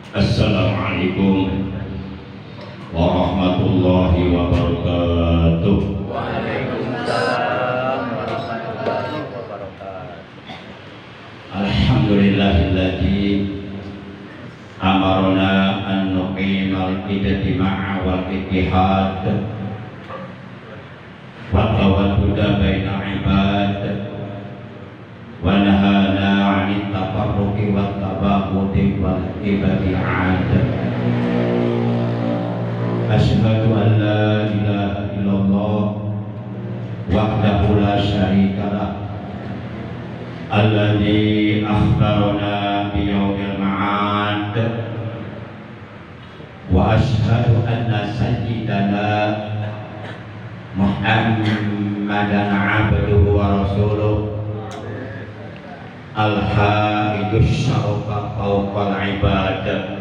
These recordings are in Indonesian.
Assalamualaikum warahmatullahi wabarakatuh. Waalaikumsalam warahmatullahi wabarakatuh. Alhamdulillahilladzi amarna an nuqimal ijtima'a wal ittihad wa tawadduda baina ibad wa nahana 'anit tafarruqi wat tabaghudi wal ibti'ad. Asyhadu an la ilaha illallah wahdahu la syarika lah alladzi akhbarana bi yaumil ma'ad wa asyhadu anna sayyidana Muhammadan abduhu wa rasuluh al-haidus syarafa fawqal ibadah.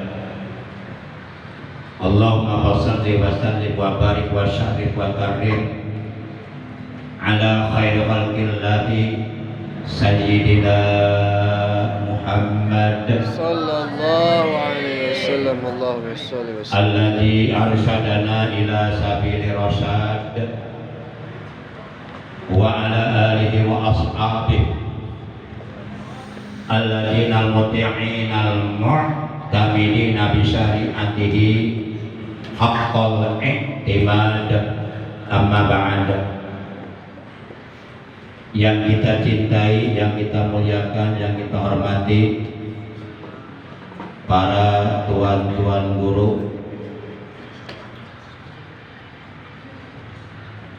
Allahumma shalli wa sallim wa barik wa syarif wa karim ala khairi khalqillahi sayyidina Muhammad Sallallahu alaihi wasallam. Allahumma shalli wa sallim. alladzi arsyadana ila sabili rasyad wa ala alihi wa ashabihi alladzina al-muti'ina al-mu'tamidina bi syari'atihi haqqal i'timad. Amma ba'd. Yang kita cintai, yang kita muliakan, yang kita hormati, para tuan-tuan guru,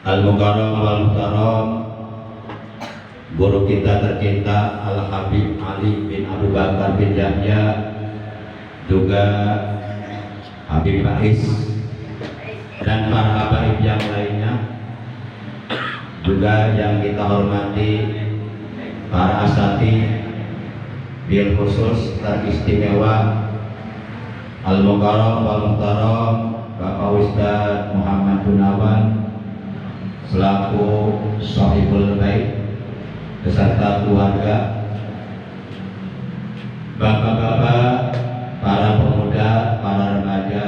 al-mukarram wal-muhtaram, guru kita tercinta Al-Habib Ali bin Abu Bakar bin Yahya, juga Habib Faiz, dan para habaib yang lainnya, juga yang kita hormati para asatidz bil khusus teristimewa al-mukarram wal muhtaram Bapak Ustadz Muhammad Gunawan selaku Shahibul Bait beserta keluarga, bapak-bapak, para pemuda, para remaja,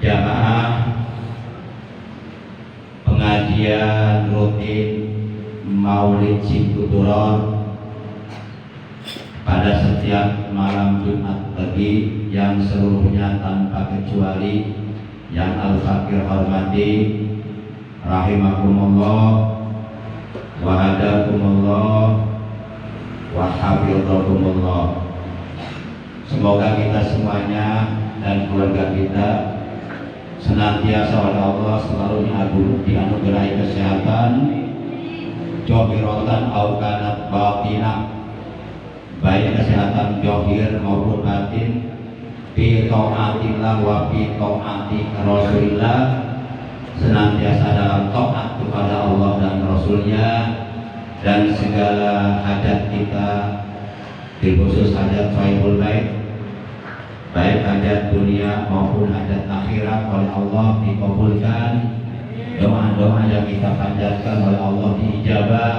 jamaah pengajian rutin Maulid Simkuturon pada setiap malam Jumat pagi yang seluruhnya tanpa kecuali yang Al-Fakir hormati rahimakumullah wa hadakumullah wa hafidhakumullah. Semoga kita semuanya dan keluarga kita senantiasa oleh Allah selalu dianugerahi kesehatan, johirotan au kanat batinah, baik kesehatan johir maupun batin, fi taatillah wa fi taati Rasulillah, senantiasa dalam taat kepada Allah dan Rasulnya, dan segala hajat kita, khusus hajat Shahibul Bait, baik hajat dunia maupun hajat akhirat oleh Allah dikabulkan, doa-doa yang kita panjatkan oleh Allah diijabah,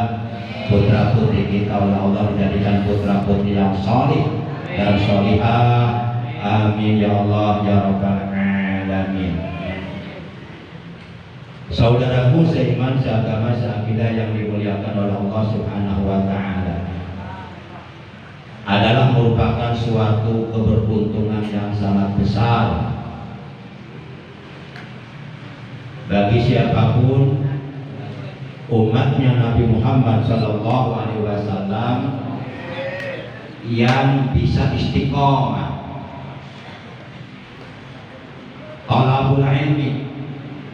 putra putri kita oleh Allah menjadikan putra putri yang salih dan salihah. Amin ya Allah ya rabbal alamin. Saudaraku seiman, seagama, seakidah yang dimuliakan oleh Allah Subhanahu wa taala, adalah merupakan suatu keberuntungan yang sangat besar bagi siapapun umatnya Nabi Muhammad Sallallahu Alaihi Wasallam yang bisa istiqomah talabul ilmi,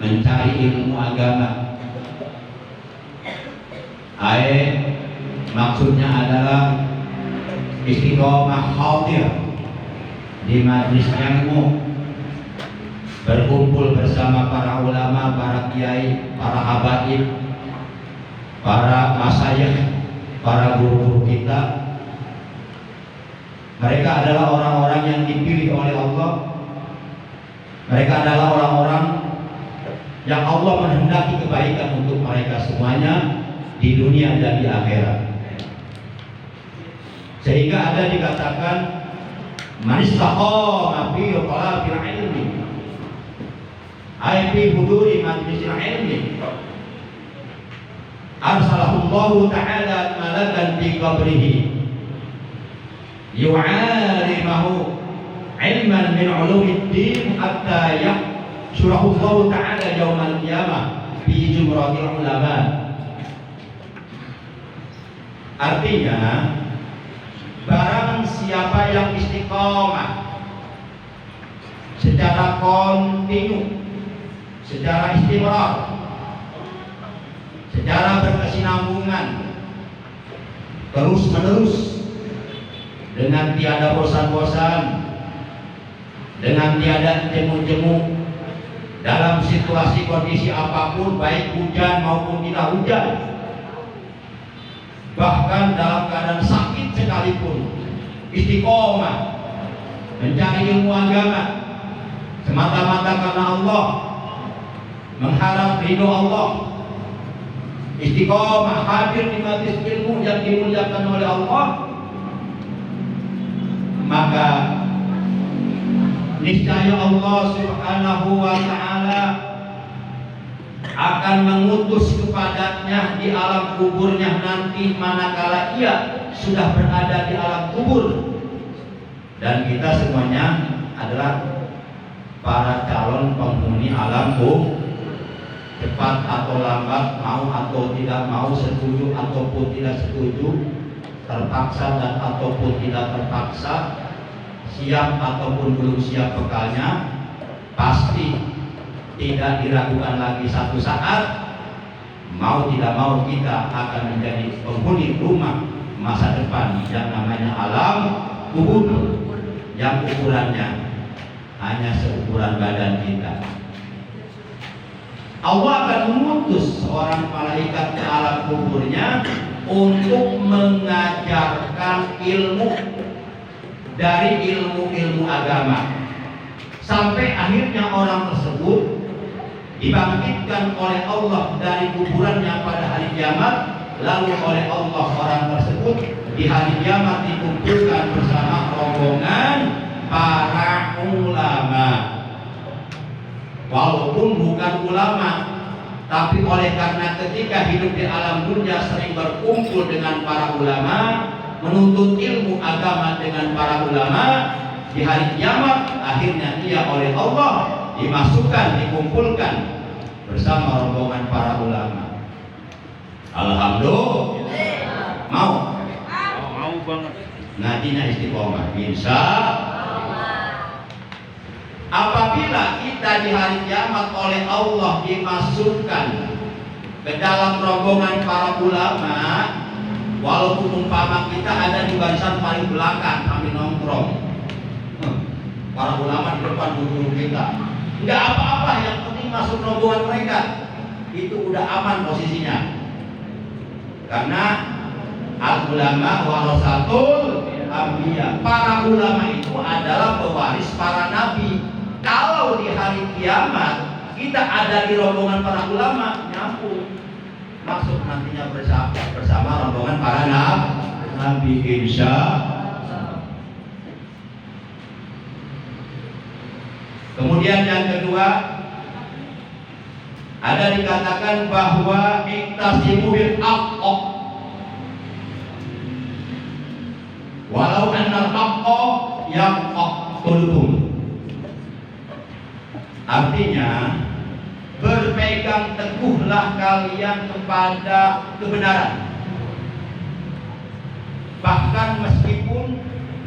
mencari ilmu agama. Maksudnya adalah istiqomah hadir di majlis ilmu, berkumpul bersama para ulama, para kiai, para habaib, para masyayikh, para guru-guru kita. Mereka adalah orang-orang yang dipilih oleh Allah. Mereka adalah orang-orang yang Allah menghendaki kebaikan untuk mereka semuanya di dunia dan di akhirat. Sehingga ada dikatakan Man istaqama fi talabil ilmi ay fi huduri majlisil ilmi arsalahullahu ta'ala malakan fi qabrihi yu'alimahu ilman min ulumiddin hatta yahsyurahullahu ta'ala yaumal qiyamah fi jumratil ulama. Artinya, barang siapa yang istiqomah secara kontinu, secara istimrar, secara berkesinambungan, terus menerus, dengan tiada bosan-bosan, dengan tiada jemu-jemu, dalam situasi kondisi apapun, baik hujan maupun tidak hujan, bahkan dalam keadaan sakit sekalipun, istiqomah mencari ilmu agama semata-mata karena Allah, mengharap ridho Allah, istiqomah hadir di majelis ilmu yang dimuliakan oleh Allah, maka niscaya Allah Subhanahu wa ta'ala akan mengutus kepadanya di alam kuburnya nanti manakala ia sudah berada di alam kubur. Dan kita semuanya adalah para calon penghuni alam kubur. Cepat atau lambat, mau atau tidak mau, setuju ataupun tidak setuju, terpaksa dan ataupun tidak terpaksa, siap ataupun belum siap bekalnya, pasti tidak diragukan lagi satu saat, mau tidak mau kita akan menjadi penghuni rumah masa depan yang namanya alam kubur, yang ukurannya hanya seukuran badan kita. Allah akan mengutus seorang malaikat ke alam kuburnya untuk mengajarkan ilmu dari ilmu-ilmu agama, sampai akhirnya orang tersebut dibangkitkan oleh Allah dari kuburannya pada hari kiamat. Lalu oleh Allah orang tersebut di hari kiamat dikumpulkan bersama rombongan para ulama. Walaupun bukan ulama, tapi oleh karena ketika hidup di alam dunia sering berkumpul dengan para ulama, menuntut ilmu agama dengan para ulama, di hari kiamat akhirnya ia oleh Allah dimasukkan, dikumpulkan bersama rombongan para ulama. Alhamdulillah. Mau banget. Ngajinya istiqomah, insya Allah. Apabila kita di hari kiamat oleh Allah dimasukkan ke dalam rombongan para ulama, walaupun umpama kita ada di barisan paling belakang sambil nongkrong, para ulama di depan guru kita, nggak apa-apa, yang penting masuk rombongan mereka, itu udah aman posisinya. Karena al-ulama warasatul anbiya, para ulama itu adalah pewaris para nabi. Kalau di hari kiamat kita ada di rombongan para ulama, nyambung masuk nantinya bersama rombongan para nabi, insya Allah. Kemudian yang kedua, ada dikatakan bahwa iktasimu bil haqq walau annal haqqa yaqtulukum. Artinya, berpegang teguhlah kalian kepada kebenaran, bahkan meskipun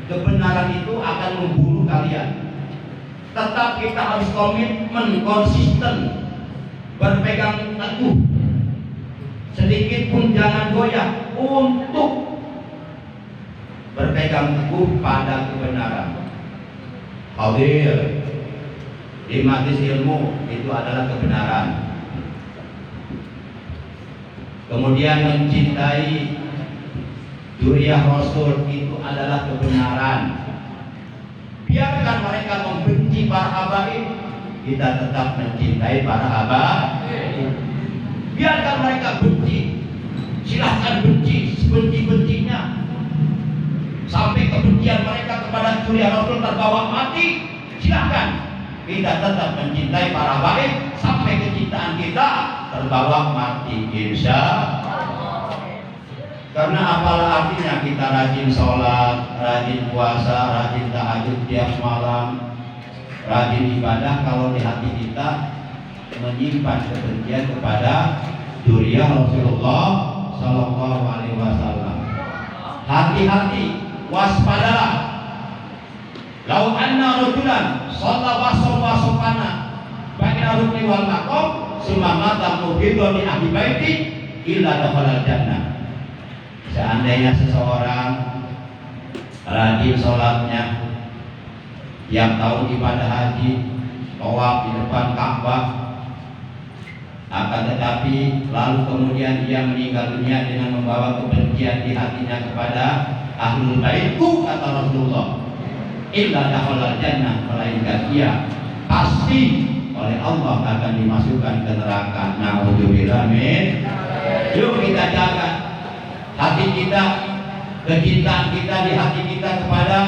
kebenaran itu akan membunuh kalian, tetap kita harus komitmen, konsisten, berpegang teguh, sedikit pun jangan goyah untuk berpegang teguh pada kebenaran. Hadir di majelis ilmu itu adalah kebenaran. Kemudian mencintai Zuriyah Rasul itu adalah kebenaran. Biarkan mereka membenci para habaib, kita tetap mencintai para habaib. Biarkan mereka benci, silahkan benci sebenci-bencinya. sampai kebencian mereka kepada Surya Rasul terbawa mati, silahkan. Kita tetap mencintai para baik sampai kecintaan kita terbawa mati, insya Allah. Karena apalah artinya kita rajin sholat, rajin puasa, rajin tahajud tiap malam, rajin ibadah kalau di hati kita menyimpan kebencian kepada Surya Rasulullah Sallallahu Alaihi Wasallam. Hati-hati, waspadalah. Lau anna rajulan shalla wa sofana baina rukni wal maqam sumamata mubidun li ahli baiti illa dakhala jannah. Seandainya seseorang rajin sholatnya, tiap tahun ibadah haji, tawaf di depan Ka'bah, akan tetapi lalu kemudian dia meninggal dunia dengan membawa kebencian di hatinya kepada ahlul baitku, kata Rasulullah, illa dakhala jannah, melainkan ia pasti oleh Allah akan dimasukkan ke neraka. Na'udzubillah min. Yuk kita jaga hati kita, kecintaan kita di hati kita kepada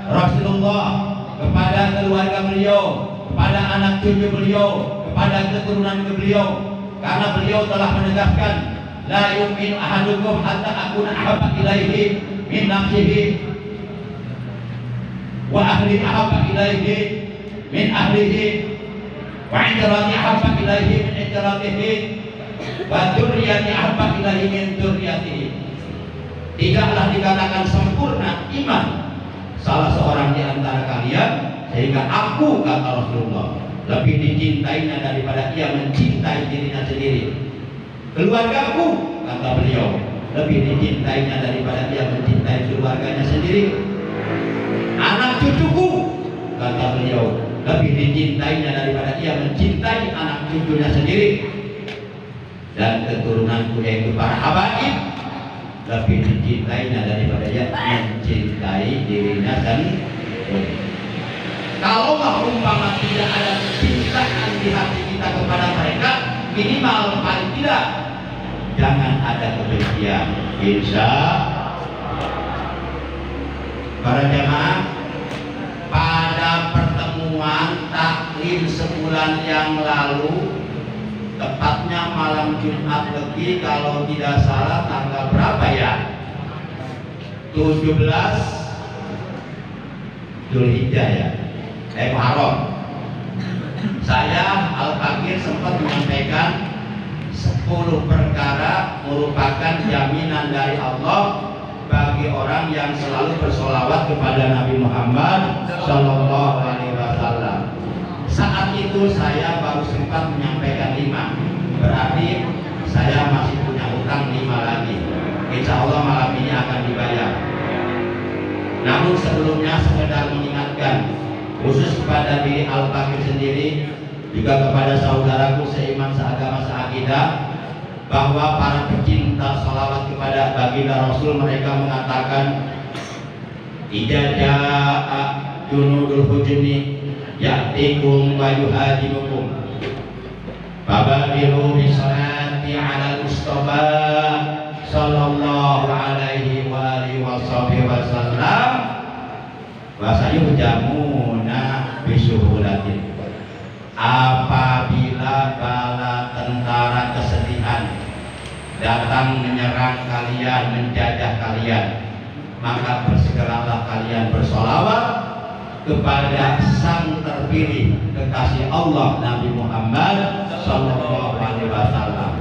Rasulullah, kepada keluarga beliau, kepada anak cucu beliau, kepada keturunan beliau, karena beliau telah menegaskan, la yu'minu ahadukum hatta akuna ahabba ilaihi min nafsihi wa ahli ahabba ilaihi min ahlihi wa injarati ahabba ilaihi min injaratihi wa dzurriyyati ahabba ilaihi min dzurriyyatihi. Tidaklah dikatakan sempurna iman salah seorang di antara kalian sehingga aku, kata Rasulullah, lebih dicintainya daripada ia mencintai dirinya sendiri. Keluargaku, kata beliau, lebih dicintainya daripada ia mencintai keluarganya sendiri. Anak cucuku, kata beliau, lebih dicintainya daripada ia mencintai anak cucunya sendiri. Dan keturunanku yaitu para habaib, lebih dicintainya daripada ia mencintai dirinya sendiri. Kalaulah umpama tidak ada cintaan di hati kita kepada mereka, minimal paling tidak jangan ada kebencian. Insya para jamaah, pada pertemuan taklim sebulan yang lalu, tepatnya malam Jumat Legi, kalau tidak salah tanggal berapa ya? 17 Dzulhijjah ya, Muharram. Saya Al-Fakir sempat menyampaikan 10 perkara merupakan jaminan dari Allah bagi orang yang selalu bersolawat kepada Nabi Muhammad Sallallahu Alaihi Wasallam. Saat itu saya baru sempat menyampaikan 5, berarti saya masih punya utang 5 lagi. Insya Allah malam ini akan dibayar. Namun sebelumnya sekedar mengingatkan, khusus kepada diri Al-Fakir sendiri, juga kepada saudaraku seiman, seagama, seakidah, bahwa para pecinta salawat kepada baginda Rasul, mereka mengatakan, idza jaa junudul hujni ya'tikum wa yuhajimukum fabadiru bisalati ala Mustafa sallallahu alaihi wa alihi wasallam wa sayuhjamuna bisuhulatin. Apabila bala tentara kesedihan datang menyerang kalian, menjajah kalian, maka bersegeralah kalian bersolawat kepada sang terpilih kekasih Allah Nabi Muhammad Sallallahu Alaihi Wasallam.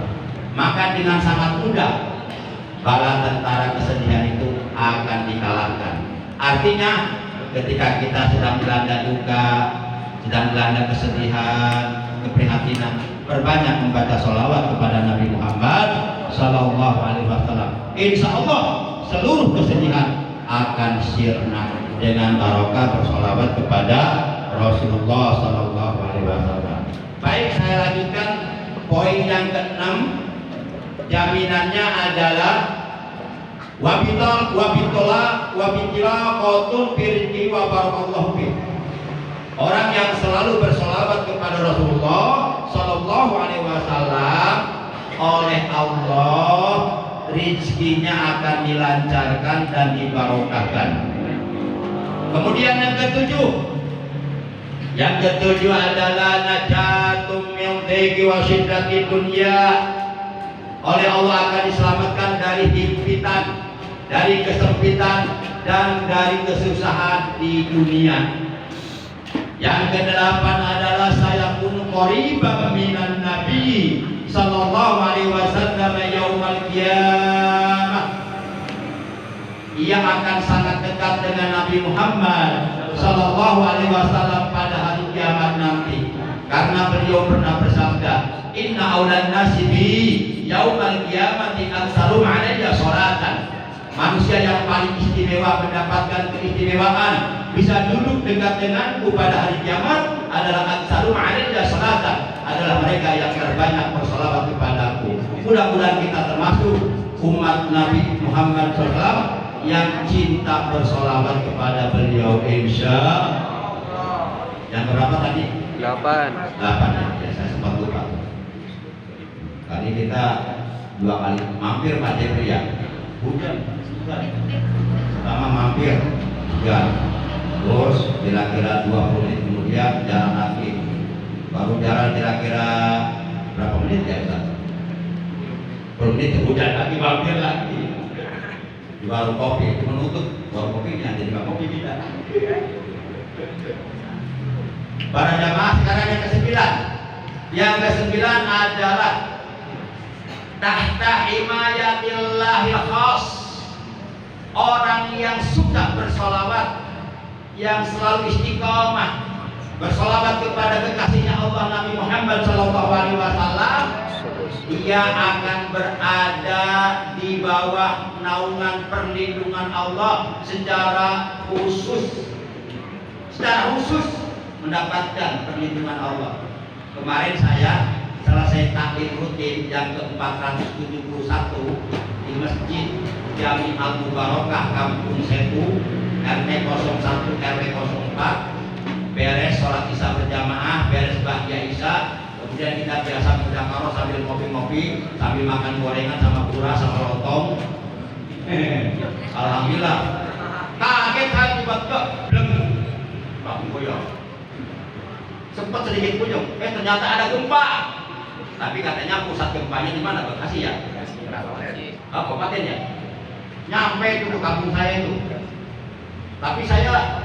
Maka dengan sangat mudah bala tentara kesedihan itu akan dikalahkan. Artinya ketika kita sedang dilanda duka, sedang dilanda kesedihan, keprihatinan, berbanyak membaca sholawat kepada Nabi Muhammad Sallallahu Alaihi Wasallam. Insya Allah seluruh kesedihan akan sirna dengan barokah bersolawat kepada Rasulullah Sallallahu Alaihi Wasallam. Baik, saya lanjutkan poin yang ke-6. Jaminannya adalah wabitila qotun birki wa barakallahu fi. Orang yang selalu bersolawat kepada Rasulullah Sallallahu Alaihi Wasallam, oleh Allah rizkinya akan dilancarkan dan dibarokahkan. Kemudian yang ketujuh adalah najatum min dhiki wa syiddati dunya. Oleh Allah akan diselamatkan dari himpitan, dari kesempitan, dan dari kesusahan di dunia. Yang kedelapan adalah saya kunu qoriban minan nabi sallallahu alaihi wasallam yaumal qiyamah. Ia akan sangat dekat dengan Nabi Muhammad sallallahu alaihi wasallam pada hari kiamat nanti, karena beliau pernah bersabda, inna aulan nasi bi yaumal qiyamati aktsarum alayya sholatan. Manusia yang paling istimewa, mendapatkan keistimewaan, bisa duduk dekat denganku pada hari kiamat adalah aktsarum alayya sholatan, adalah mereka yang terbanyak bersolawat kepadaku. Mudah-mudahan kita termasuk umat Nabi Muhammad SAW yang cinta bersolawat kepada beliau, insya Allah. Yang berapa tadi? 8. 8 ya, saya sempat lupa. Tadi kita 2 kali mampir Pak Jepri ya. Hujan. Pertama mampir hujan. Terus kira-kira 20 menit kemudian jalan lagi. Baru jalan kira-kira berapa menit ya Ustaz? 10 menit hujan lagi, mampir lagi. Di warung kopi, cuma nutup warung kopinya, jadi nggak kopi kita. Para jamaah sekarang yang ke-9. Yang ke-9 adalah tahta himayatillahi khas. Orang yang suka bersolawat, yang selalu istiqomah bersolawat kepada kekasihnya Allah Nabi Muhammad SAW, ia akan berada di bawah naungan perlindungan Allah secara khusus mendapatkan perlindungan Allah. Kemarin saya selesai taklim rutin yang ke-471 di Masjid Jami Al Mubarakah Kampung Setu RT 01 RW 04, beres sholat isya berjamaah, beres bahagia isya. Kemudian kita biasa berjamaah sambil ngopi-ngopi, sambil makan gorengan sama pura sama lontong. Alhamdulillah. Kaget saya tiba-tiba bleng. Bangun goyang. Sempat sedikit puyeng. Ternyata ada gempa. Tapi katanya pusat gempanya di mana, Bekasi ya? Kabupaten ya? Nyampe itu ke kampung saya itu. Tapi saya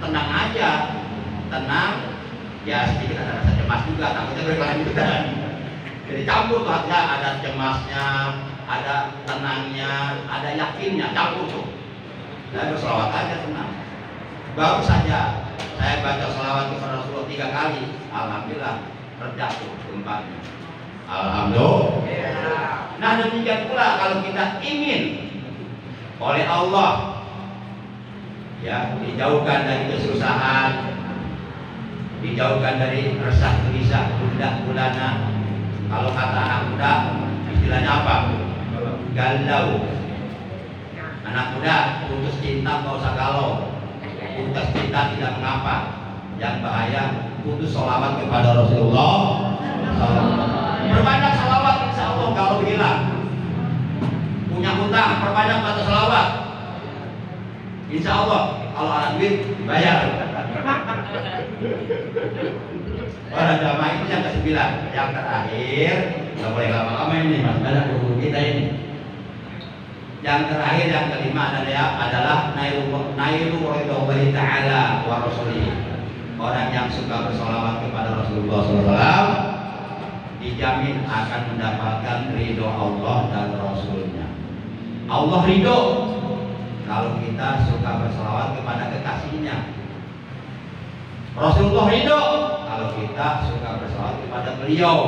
tenang aja, tenang. Ya sedikit ada rasa cemas juga, takutnya berkelanjutan. Jadi campur tuh hatinya, ada cemasnya, ada tenangnya, ada yakinnya, campur tuh. Saya berselawat aja tenang. Baru saja saya baca selawat kepada Rasulullah 3 kali, alhamdulillah reda tuh gempanya. Alhamdulillah. Nah demikian pula kalau kita ingin oleh Allah ya dijauhkan dari kesusahan, dijauhkan dari resah gelisah, gundah gulana. Kalau kata anak muda istilahnya apa? Galau. Anak muda putus cinta nggak usah galau, putus cinta tidak mengapa. Yang bahaya putus sholawat kepada Rasulullah. Perbanyak sholawat insya Allah kalau hilang. Punya hutang perbanyak baca sholawat. Insya Allah kalau ada duit dibayar. Para jamaah itu yang ke-9. Yang terakhir, nggak boleh lama-lama ini, mas banyak guru kita ini. Yang terakhir, yang ke-5 adalah nailu ridwallahi ta'ala wa rasulih. Orang yang suka bersolawat kepada Rasulullah SAW dijamin akan mendapatkan ridho Allah dan Rasulnya. Allah ridho kalau kita suka bersolawat kepada kekasihnya. Rasulullah ridho kalau kita suka bersolawat kepada beliau.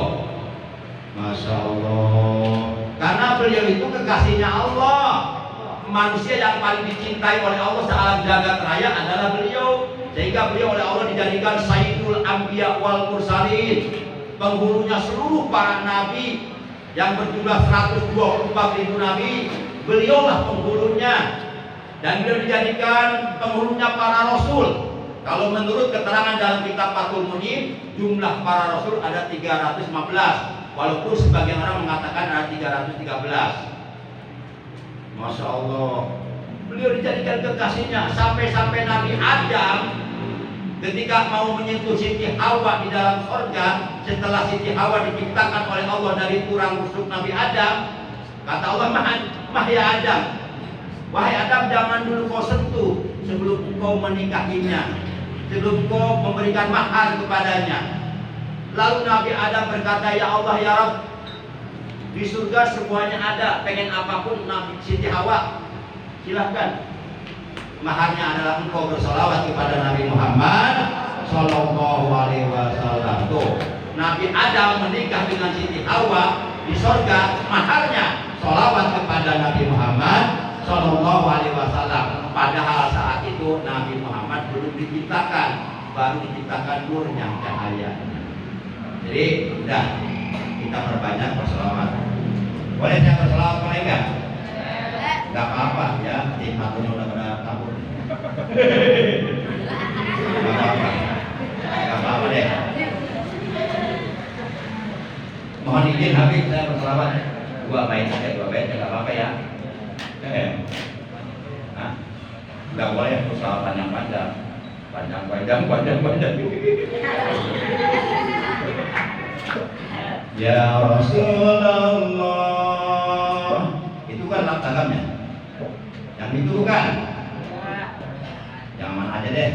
Masya Allah. Karena beliau itu kekasihnya Allah. Manusia yang paling dicintai oleh Allah sealam jagat raya adalah beliau. Sehingga beliau oleh Allah dijadikan Sayyidul Anbiya wal Mursalin, penghulunya seluruh para nabi yang berjumlah 124.000 nabi. Beliaulah penghulunya. Dan beliau dijadikan penghulunya para rasul. Kalau menurut keterangan dalam kitab Fathul Munin, jumlah para rasul ada 315, walaupun sebagian orang mengatakan ada 313. Masya Allah. Beliau dijadikan kekasihnya sampai-sampai Nabi Adam ketika mau menyentuh Siti Hawa di dalam surga, setelah Siti Hawa diciptakan oleh Allah dari tulang rusuk Nabi Adam, kata Allah, ya Adam, wahai Adam, jangan dulu kau sentuh sebelum kau menikahinya, sebelum kau memberikan mahar kepadanya. Lalu Nabi Adam berkata, ya Allah, ya Rabb, di surga semuanya ada, pengen apapun Nabi Siti Hawa, silahkan. Maharnya adalah engkau bersolawat kepada Nabi Muhammad Sallallahu Alaihi Wasallam. Tuh, Nabi Adam menikah dengan Siti Hawa di surga, maharnya solawat kepada Nabi Muhammad Sallallahu Alaihi Wasallam. Padahal saat itu Nabi Muhammad belum diciptakan, baru diciptakan nur yang cahaya. Jadi udah kita perbanyak bersolawat. Boleh saya bersolawat, boleh enggak? Enggak apa-apa ya, nikmatnya udah pada tabur. Enggak apa-apa deh. Mohon izin Habib, saya berselawat 2 bait aja, 2 bait enggak apa-apa ya. Nah, enggak boleh berselawat panjang-panjang. Panjang. Ya Rasulullah. Itu kan laktagamnya. Yang itu bukan. Yang mana aja deh.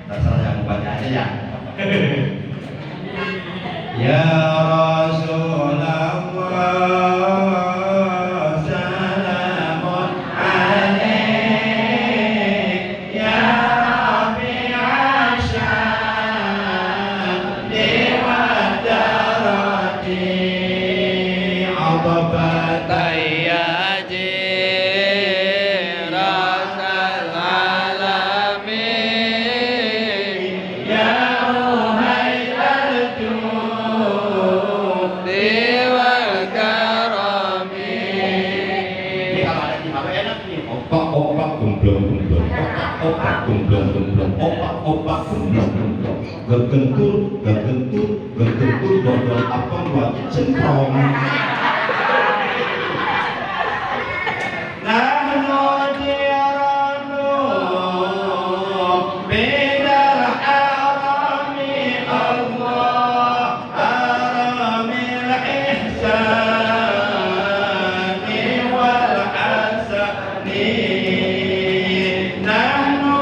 Terserah yang mau baca aja ya. Ya Rasulullah, salamun alaik ya Rafi'a sya'ni wa darati ababat gegentur dodol apa buat centrong. Nahnu jiranu bidal harami Allah haramil ihsani wal hasani. Nahnu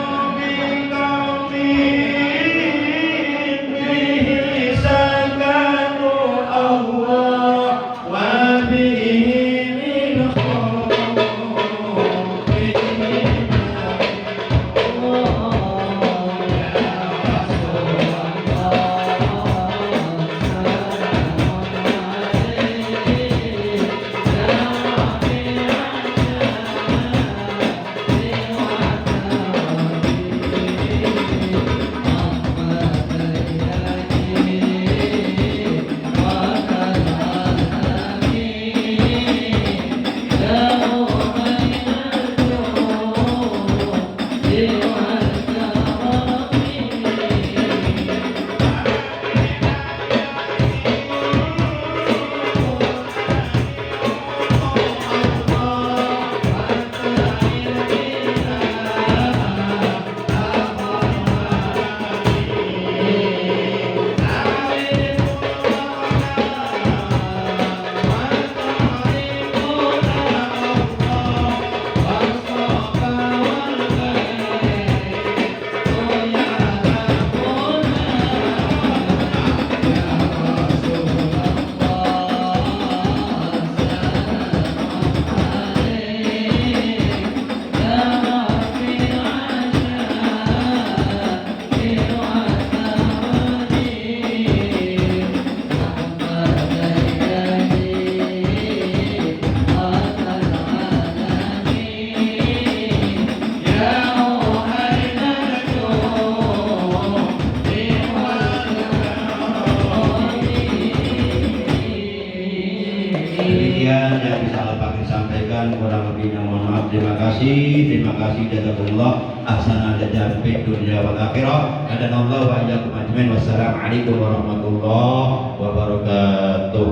demikian yang bisa Bapak sampaikan, kurang lebihnya mohon maaf. Terima kasih jazakumullah ahsanal jazaa fid dunya wal akhirah. Hadanallahu wa iyyakum ajmain. Wassalamualaikum warahmatullahi wabarakatuh.